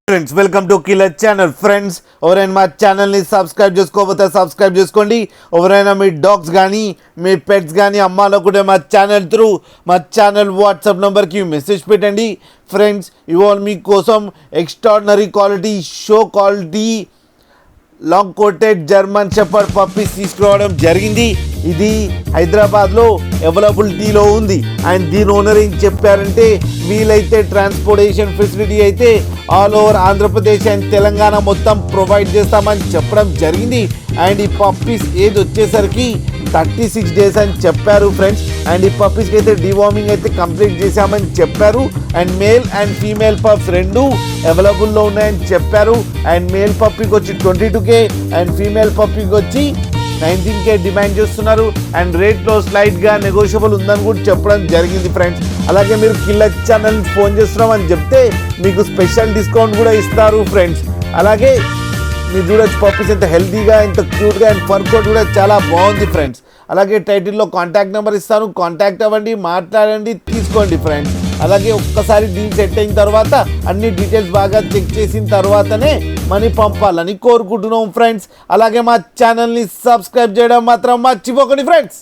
Friends welcome to killer channel. Friends ఎవరైనా మా ఛానల్ని సబ్స్క్రైబ్ చేసుకోకపోతే సబ్స్క్రైబ్ చేసుకోండి. ఎవరైనా మీ డాగ్స్ కానీ మీ పెట్స్ కానీ అమ్మాలనుకుంటే మా ఛానల్ త్రూ మా ఛానల్ వాట్సాప్ నెంబర్కి మెసేజ్ పెట్టండి. ఫ్రెండ్స్ ఇవాళ మీకోసం extraordinary quality show quality long coated German shepherd puppies తీసుకురావడం జరిగింది. ఇది హైదరాబాద్లో అవైలబిలిటీలో ఉంది. అండ్ దీని ఓనర్ ఏం చెప్పారంటే వీలైతే ట్రాన్స్పోర్టేషన్ ఫెసిలిటీ అయితే all over Andhra Pradesh and Telangana మొత్తం ప్రొవైడ్ చేస్తామని చెప్పడం జరిగింది. అండ్ ఈ పప్పీస్ ఏజ్ వచ్చేసరికి 36 days అని చెప్పారు ఫ్రెండ్స్. అండ్ ఈ పప్పీస్కి అయితే డివార్మింగ్ అయితే కంప్లీట్ చేశామని చెప్పారు. And male and female pups రెండు అవైలబుల్లో ఉన్నాయని చెప్పారు. అండ్ మేల్ పప్పీకి వచ్చి 22K అండ్ ఫీమేల్ పప్పీకి వచ్చి 19K డిమాండ్ చేస్తున్నారు. అండ్ రేట్లో స్లైట్గా నెగోషియబుల్ ఉందని కూడా చెప్పడం జరిగింది ఫ్రెండ్స్. అలాగే మీరు కిల్లర్ ఛానల్ ఫోన్ చేస్తున్నామని చెప్తే మీకు స్పెషల్ డిస్కౌంట్ కూడా ఇస్తారు ఫ్రెండ్స్. అలాగే మీరు చూడొచ్చు పప్పీస్ ఎంత హెల్తీగా ఎంత క్యూట్గా అండ్ ఫర్ కోట్ కూడా చాలా బాగుంది ఫ్రెండ్స్. అలాగే టైటిల్లో కాంటాక్ట్ నెంబర్ ఇస్తాను, కాంటాక్ట్ అవ్వండి, మాట్లాడండి, తీసుకోండి ఫ్రెండ్స్. అలాగే ఒక్కసారి డీల్ సెట్ అయిన తర్వాత అన్ని డీటెయిల్స్ బాగా చెక్ చేసిన తర్వాతనే మనీ పంపాలని కోరుకుంటున్నాం ఫ్రెండ్స్. అలాగే మా ఛానల్ని సబ్స్క్రైబ్ చేయడం మాత్రం మర్చిపోకండి ఫ్రెండ్స్.